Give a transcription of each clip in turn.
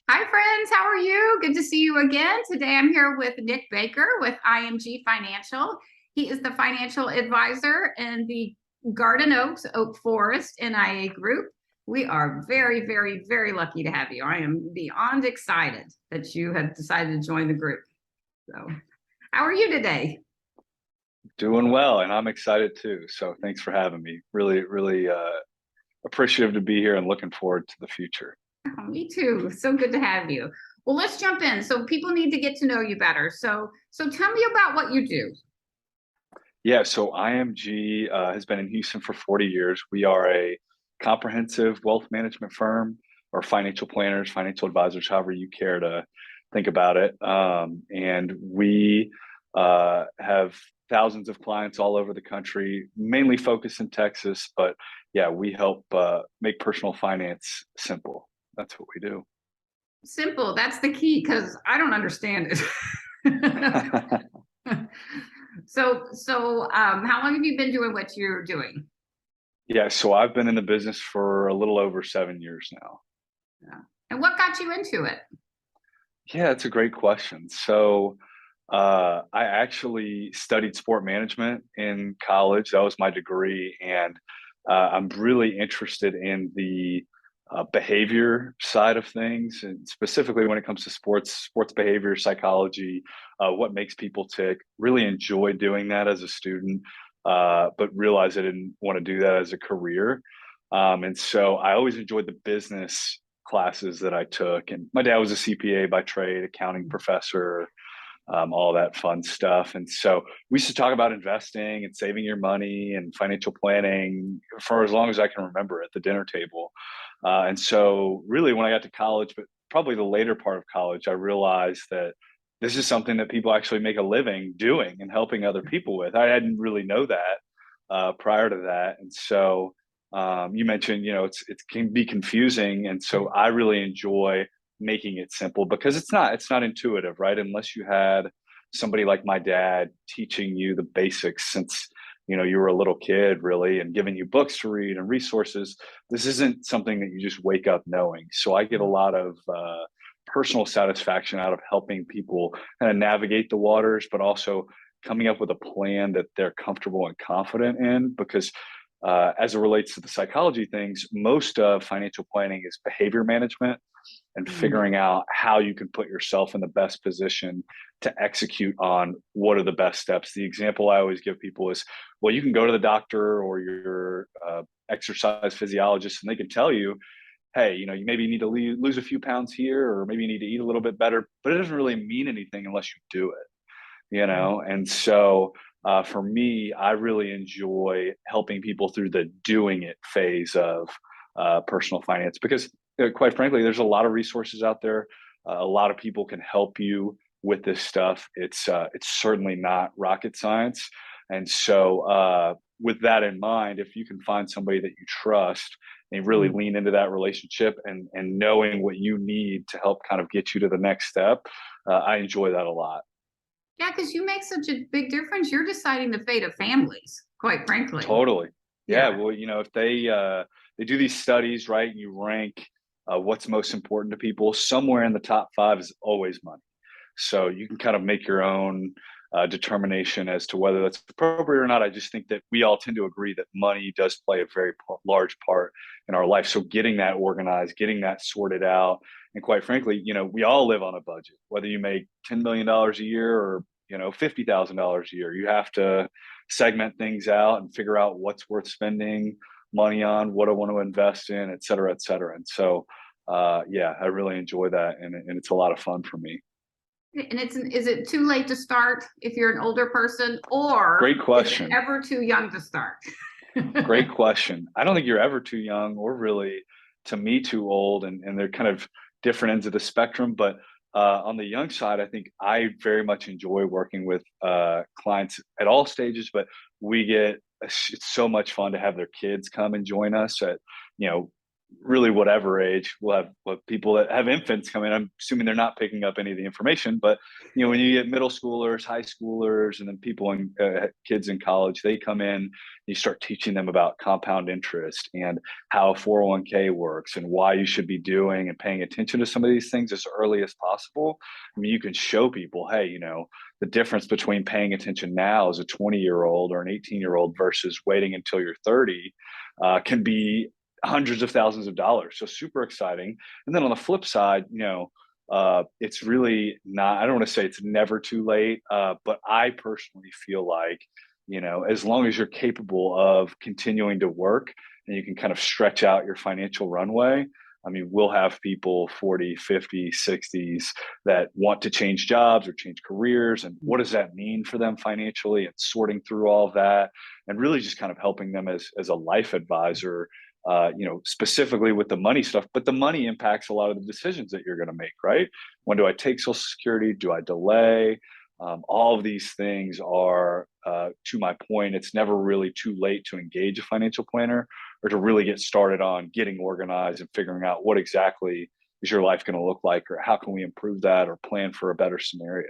Hi, friends. How are you? Good to see you again. Today I'm here with Nick Baker with IMG Financial. He is the financial advisor in the Garden Oaks Oak Forest NIA group. We are very, very, very lucky to have you. I am beyond excited that you have decided to join the group. So, how are you today? Doing well, and I'm excited too. So thanks for having me. Really appreciative to be here and looking forward to the future. Oh, me too. So good to have you. Well, let's jump in. So people need to get to know you better. So tell me about what you do. Yeah, so IMG has been in Houston for 40 years. We are a comprehensive wealth management firm or financial planners, financial advisors, however you care to think about it. And we have thousands of clients all over the country, mainly focused in Texas. But yeah, we help make personal finance simple. That's what we do. Simple. That's the key because I don't understand it. How long have you been doing what you're doing? Yeah, so I've been in the business for a little over 7 years now. Yeah. And what got you into it? Yeah, it's a great question. I actually studied sport management in college. That was my degree, and I'm really interested in the behavior side of things, and specifically when it comes to sports behavior, psychology, what makes people tick. Really enjoyed doing that as a student, but realized I didn't want to do that as a career. And so I always enjoyed the business classes that I took. And my dad was a CPA by trade, accounting professor, all that fun stuff. And so we used to talk about investing and saving your money and financial planning for as long as I can remember at the dinner table. And so, really, when I got to college, but probably the later part of college, I realized that this is something that people actually make a living doing and helping other people with. I didn't really know that prior to that. And so, you mentioned, it can be confusing. And so I really enjoy making it simple because it's not intuitive, right? Unless you had somebody like my dad teaching you the basics since you were a little kid, really, and giving you books to read and resources. This isn't something that you just wake up knowing. So I get a lot of personal satisfaction out of helping people kind of navigate the waters, but also coming up with a plan that they're comfortable and confident in. Because as it relates to the psychology things, most of financial planning is behavior management and Mm. figuring out how you can put yourself in the best position to execute on what are the best steps. The example I always give people is, well, you can go to the doctor or your exercise physiologist, and they can tell you, hey, you maybe need to lose a few pounds here, or maybe you need to eat a little bit better, but it doesn't really mean anything unless you do it. And so for me, I really enjoy helping people through the doing it phase of personal finance because, quite frankly, there's a lot of resources out there. A lot of people can help you with this stuff. It's certainly not rocket science. And so, with that in mind, if you can find somebody that you trust and really Mm. lean into that relationship and knowing what you need to help kind of get you to the next step, I enjoy that a lot. Yeah, because you make such a big difference. You're deciding the fate of families, quite frankly. Totally. Yeah. Yeah. Well, if they do these studies, right, and you rank what's most important to people, somewhere in the top five is always money. So you can kind of make your own determination as to whether that's appropriate or not. I just think that we all tend to agree that money does play a very large part in our life. So getting that organized, getting that sorted out, and quite frankly, we all live on a budget. Whether you make $10 million a year or $50,000 a year, you have to segment things out and figure out what's worth spending money on, what I want to invest in, et cetera, et cetera. And so, yeah, I really enjoy that, and it's a lot of fun for me. And is it too late to start if you're an older person, or Great is it question. ever too young to start? Great question. I don't think you're ever too young or really, to me, too old, and they're kind of different ends of the spectrum. But on the young side, I think I very much enjoy working with clients at all stages. But we get it's so much fun to have their kids come and join us at you know really whatever age. We'll have people that have infants come in. I'm assuming they're not picking up any of the information, but when you get middle schoolers, high schoolers, and then people in kids in college, they come in, you start teaching them about compound interest and how a 401k works and why you should be doing and paying attention to some of these things as early as possible. I mean, you can show people, hey, the difference between paying attention now as a 20-year-old or an 18-year-old versus waiting until you're 30 can be hundreds of thousands of dollars. So super exciting. And then on the flip side, it's really not, I don't want to say it's never too late, but I personally feel like, as long as you're capable of continuing to work and you can kind of stretch out your financial runway. I mean, we'll have people 40, 50, 60s that want to change jobs or change careers. And what does that mean for them financially, and sorting through all of that, and really just kind of helping them as a life advisor, specifically with the money stuff. But the money impacts a lot of the decisions that you're going to make, right? When do I take Social Security? Do I delay? All of these things are, to my point, it's never really too late to engage a financial planner or to really get started on getting organized and figuring out what exactly is your life going to look like, or how can we improve that or plan for a better scenario.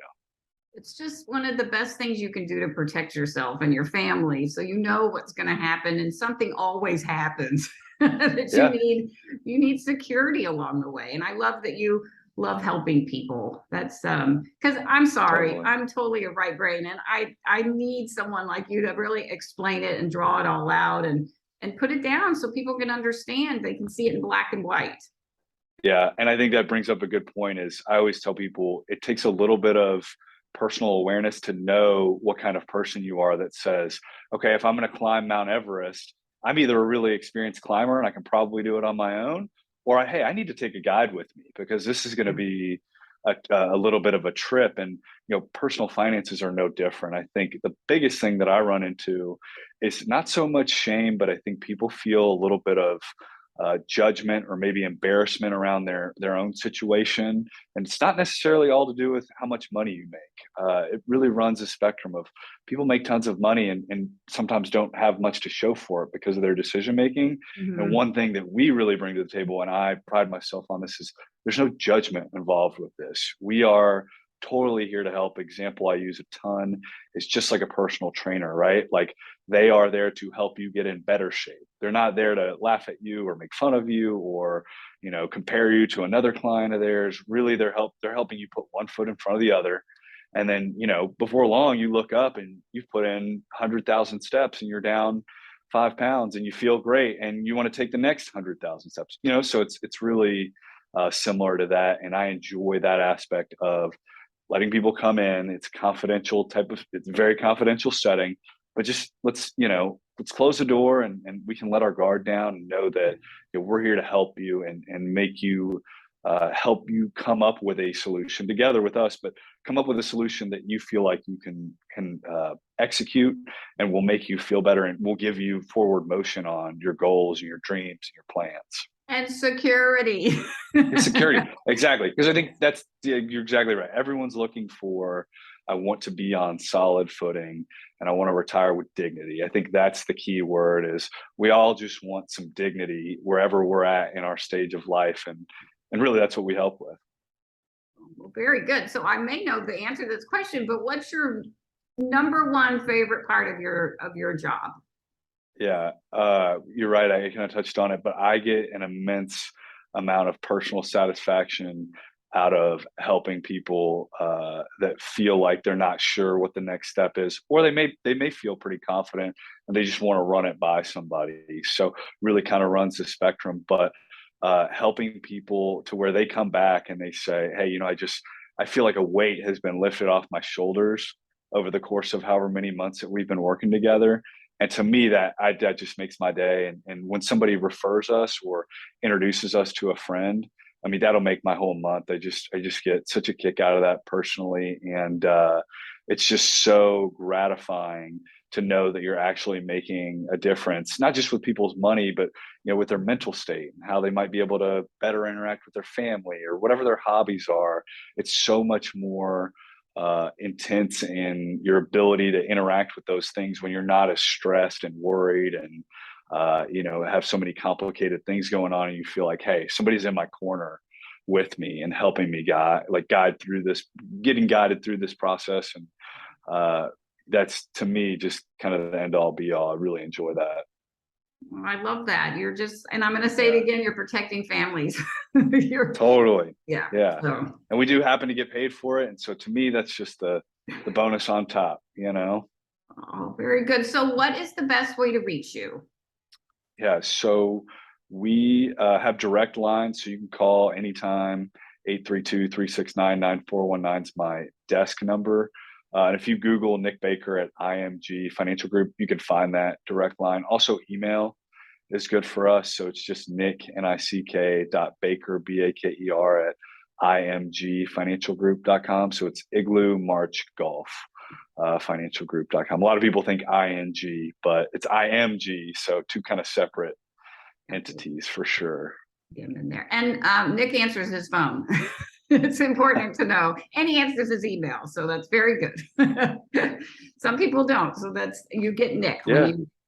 It's just one of the best things you can do to protect yourself and your family. So you know what's going to happen, and something always happens that Yeah, you need security along the way. And I love that you love helping people. That's because I'm sorry, totally. I'm totally a right brain, and I need someone like you to really explain it and draw it all out and put it down so people can understand. They can see it in black and white. Yeah, and I think that brings up a good point. Is I always tell people it takes a little bit of personal awareness to know what kind of person you are that says, okay, if I'm going to climb Mount Everest, I'm either a really experienced climber and I can probably do it on my own, or hey, I need to take a guide with me because this is going to be a little bit of a trip. And personal finances are no different. I think the biggest thing that I run into is not so much shame, but I think people feel a little bit of judgment or maybe embarrassment around their own situation, and it's not necessarily all to do with how much money you make. It really runs a spectrum of people make tons of money and sometimes don't have much to show for it because of their decision making. And Mhm. one thing that we really bring to the table, and I pride myself on this, is there's no judgment involved with this. We are totally here to help. Example I use a ton is just like a personal trainer, right? Like, they are there to help you get in better shape. They're not there to laugh at you or make fun of you or, compare you to another client of theirs. Really, they're helping you put one foot in front of the other. And then, before long, you look up and you've put in 100,000 steps and you're down 5 pounds and you feel great and you want to take the next 100,000 steps. So it's really similar to that, and I enjoy that aspect of letting people come in. It's it's a very confidential setting, but just let's close the door and we can let our guard down and know that we're here to help you and make you help you come up with a solution together with us, but come up with a solution that you feel like you can execute and will make you feel better and will give you forward motion on your goals and your dreams and your plans. And security. Security, exactly. Because I think you're exactly right. Everyone's looking for, I want to be on solid footing and I want to retire with dignity. I think that's the key word. Is we all just want some dignity wherever we're at in our stage of life, and really that's what we help with. Well, very good. So I may know the answer to this question, but what's your number one favorite part of your job? Yeah, you're right. I kind of touched on it, but I get an immense amount of personal satisfaction out of helping people that feel like they're not sure what the next step is, or they may feel pretty confident and they just want to run it by somebody. So really kind of runs the spectrum, but helping people to where they come back and they say, hey, I feel like a weight has been lifted off my shoulders over the course of however many months that we've been working together. And to me, that just makes my day. And when somebody refers us or introduces us to a friend, I mean, that'll make my whole month. I just get such a kick out of that personally, and it's just so gratifying to know that you're actually making a difference, not just with people's money, but with their mental state and how they might be able to better interact with their family or whatever their hobbies are. It's so much more intense in your ability to interact with those things when you're not as stressed and worried. And have so many complicated things going on, and you feel like, hey, somebody's in my corner with me and helping me guide through this, getting guided through this process. And that's, to me, just kind of the end all be all. I really enjoy that. Well, I love that. You're just, and I'm going to say it again, you're protecting families. You're, Totally. yeah. Yeah. So, And we do happen to get paid for it. And so to me, that's just the bonus on top, oh, very good. So what is the best way to reach you? Yeah. So we have direct lines. So you can call anytime. 832-369-9419 is my desk number. And if you Google Nick Baker at IMG Financial Group, you can find that direct line. Also, email is good for us. So it's just Nick, Nick .Baker, Baker at imgfinancialgroup.com. So it's Igloo March Golf financialgroup.com. A lot of people think ING, but it's IMG. So two kind of separate entities for sure. Get him in there. And Nick answers his phone. It's important to know. And he answers his email. So that's very good. Some people don't. So you get Nick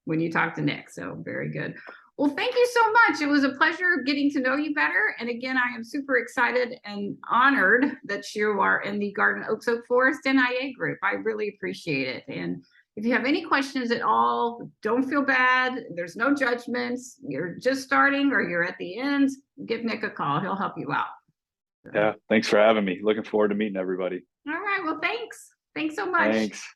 when you talk to Nick. So very good. Well, thank you so much. It was a pleasure getting to know you better. And again, I am super excited and honored that you are in the Garden Oaks Oak Forest NIA group. I really appreciate it. And if you have any questions at all, don't feel bad. There's no judgments. You're just starting or you're at the end, give Nick a call. He'll help you out. So. Yeah. Thanks for having me. Looking forward to meeting everybody. All right. Well, thanks. Thanks so much. Thanks.